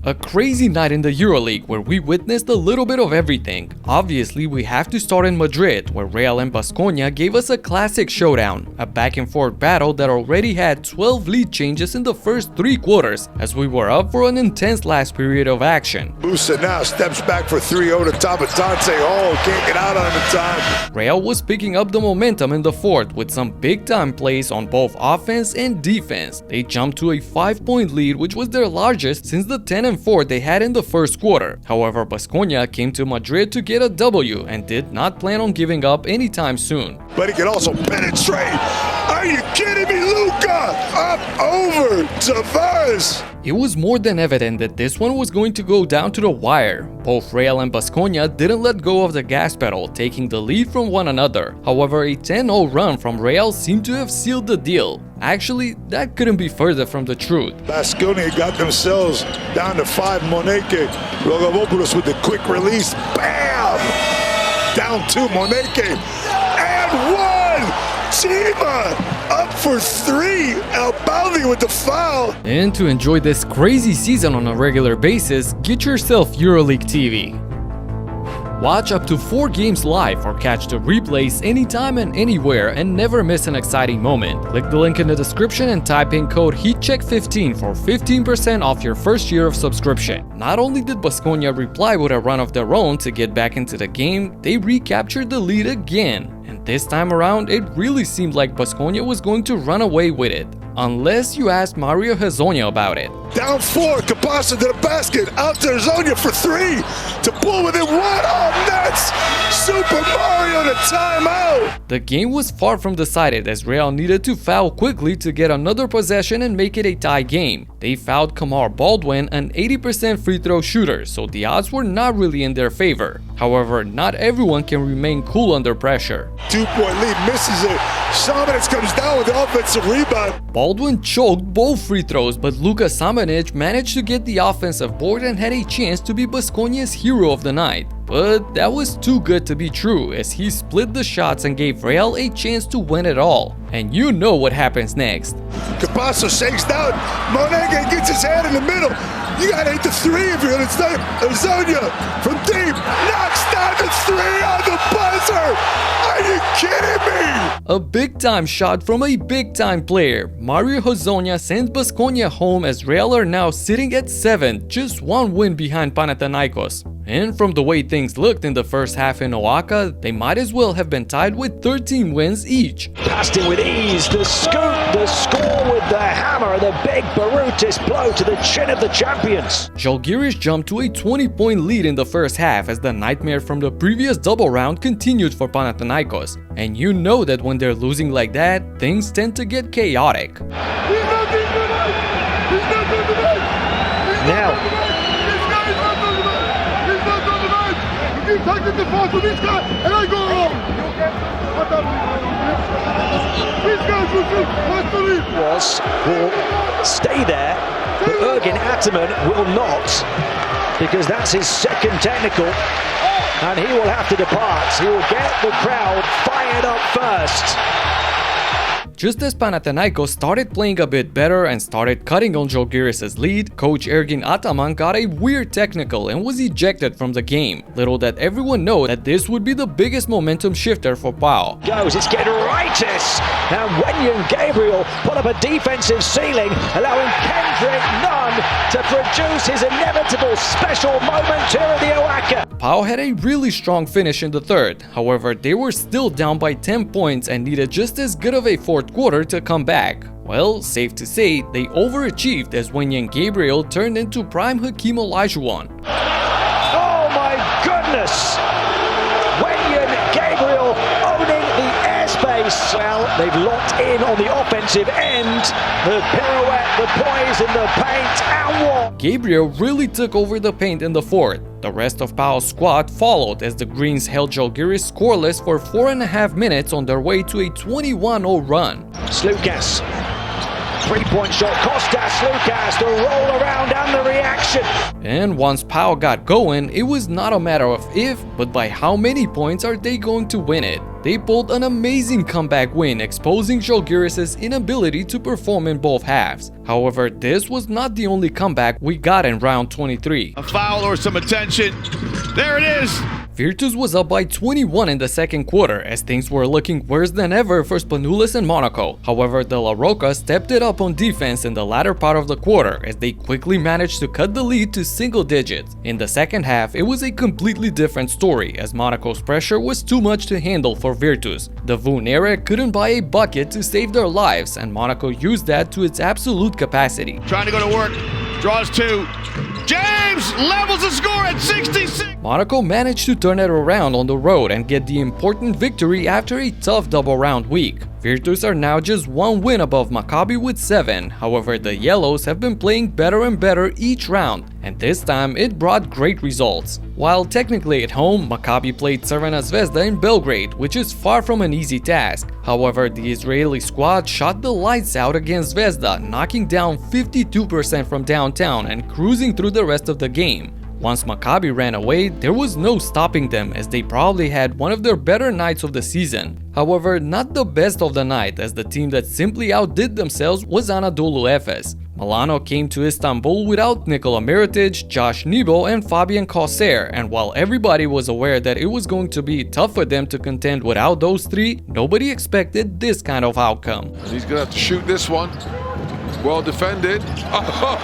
A crazy night in the Euroleague where we witnessed a little bit of everything. Obviously, we have to start in Madrid, where Real and Baskonia gave us a classic showdown, a back-and-forth battle that already had 12 lead changes in the first 3 quarters, as we were up for an intense last period of action. Musa now steps back for 3-0 to top of Dante. Oh, can't get out on the time. Real was picking up the momentum in the fourth with some big-time plays on both offense and defense. They jumped to a 5-point lead, which was their largest since the 10-4 they had in the first quarter. However, Baskonia came to Madrid to get a W and did not plan on giving up anytime soon. But he can also penetrate. Are you kidding me, Luka? Up over Tavares. It was more than evident that this one was going to go down to the wire. Both Real and Baskonia didn't let go of the gas pedal, taking the lead from one another. However, a 10-0 run from Real seemed to have sealed the deal. Actually, that couldn't be further from the truth. Baskonia got themselves down to 5. Monaco. Rogavopoulos with the quick release. Bam! Down 2. Monaco. And 1! Chima up for 3. El Baldi with the foul. And to enjoy this crazy season on a regular basis, get yourself Euroleague TV. Watch up to 4 games live or catch the replays anytime and anywhere and never miss an exciting moment. Click the link in the description and type in code HEATCHECK15 for 15% off your first year of subscription. Not only did Baskonia reply with a run of their own to get back into the game, they recaptured the lead again. And this time around, it really seemed like Baskonia was going to run away with it. Unless you asked Mario Hezonja about it. Down 4, Capasa to the basket, out to Hezonja for 3, to pull within 1, oh nets! Super Mario to timeout! The game was far from decided as Real needed to foul quickly to get another possession and make it a tie game. They fouled Kamar Baldwin, an 80% free throw shooter, so the odds were not really in their favor. However, not everyone can remain cool under pressure. 2-point lead, misses it. Samanic comes down with the offensive rebound. Baldwin choked both free throws, but Luka Samanic managed to get the offensive board and had a chance to be Baskonia's hero of the night. But that was too good to be true, as he split the shots and gave Real a chance to win it all. And you know what happens next. Capasso shakes down. Monaco gets his hand in the middle. You gotta hit the 3 if you're gonna stay. Hezonja from deep knocks down the 3 on the buzzer. Are you kidding me? A big-time shot from a big-time player. Mario Hezonja sends Baskonia home as Real are now sitting at 7, just 1 win behind Panathinaikos. And from the way things looked in the first half in Oaxaca, they might as well have been tied with 13 wins each. Passed it with ease, the scoop, the score with the hammer, the big Barutis blow to the chin of the champions. Žalgiris jumped to a 20-point lead in the first half as the nightmare from the previous double round continued for Panathinaikos. And you know that when they're losing like that, things tend to get chaotic. Now, will stay there, but Ergin Ataman will not, because that's his second technical, and he will have to depart. He will get the crowd fired up first. Just as Panathinaikos started playing a bit better and started cutting on Žalgiris' lead, coach Ergin Ataman got a weird technical and was ejected from the game. Little did everyone know that this would be the biggest momentum shifter for Pau. It's Gedraitis, and Wenyen Gabriel put up a defensive ceiling, allowing Kendrick Nunn to produce his inevitable special moment here at the Oaxaca. Pau had a really strong finish in the third. However, they were still down by 10 points and needed just as good of a fourth quarter to come back. Well, safe to say, they overachieved as Wenyen Gabriel turned into prime Hakeem Olajuwon. Oh my goodness! Wenyen Gabriel owning the airspace. Well, they've locked in on the offensive end. The pirouette, the poise in the paint, and what? Gabriel really took over the paint in the fourth. The rest of Pau's squad followed as the Greens held Žalgiris scoreless for 4.5 minutes on their way to a 21-0 run. Slukas, 3-point shot, Kostas Slukas, the roll around and the reaction. And once Pau got going, it was not a matter of if, but by how many points are they going to win it. they pulled an amazing comeback win, exposing Žalgiris' inability to perform in both halves. However, this was not the only comeback we got in round 23. A foul or some attention. There it is! Virtus was up by 21 in the second quarter as things were looking worse than ever for Spanoulis and Monaco. However, De La Roca stepped it up on defense in the latter part of the quarter as they quickly managed to cut the lead to single digits. In the second half, it was a completely different story as Monaco's pressure was too much to handle for Virtus. The Vunere couldn't buy a bucket to save their lives, and Monaco used that to its absolute capacity. Trying to go to work, draws two. James levels the score at 66! Monaco managed to turn it around on the road and get the important victory after a tough double-round week. Virtus are now just one win above Maccabi with 7, however the Yellows have been playing better and better each round, and this time it brought great results. While technically at home, Maccabi played Crvena Zvezda in Belgrade, which is far from an easy task. However, the Israeli squad shot the lights out against Zvezda, knocking down 52% from downtown and cruising through the rest of the game. Once Maccabi ran away, there was no stopping them as they probably had one of their better nights of the season. However, not the best of the night as the team that simply outdid themselves was Anadolu Efes. Milano came to Istanbul without Nikola Mirotic, Josh Nebo and Fabian Causser, and while everybody was aware that it was going to be tough for them to contend without those three, nobody expected this kind of outcome. He's gonna have to shoot this one. Well defended.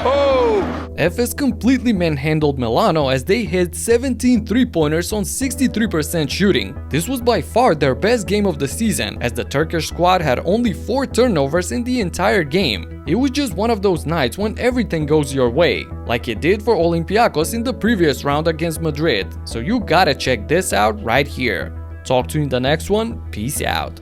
Oh! Efes completely manhandled Milano as they hit 17 three-pointers on 63% shooting. This was by far their best game of the season as the Turkish squad had only 4 turnovers in the entire game. It was just one of those nights when everything goes your way, like it did for Olympiacos in the previous round against Madrid. So you gotta check this out right here. Talk to you in the next one. Peace out.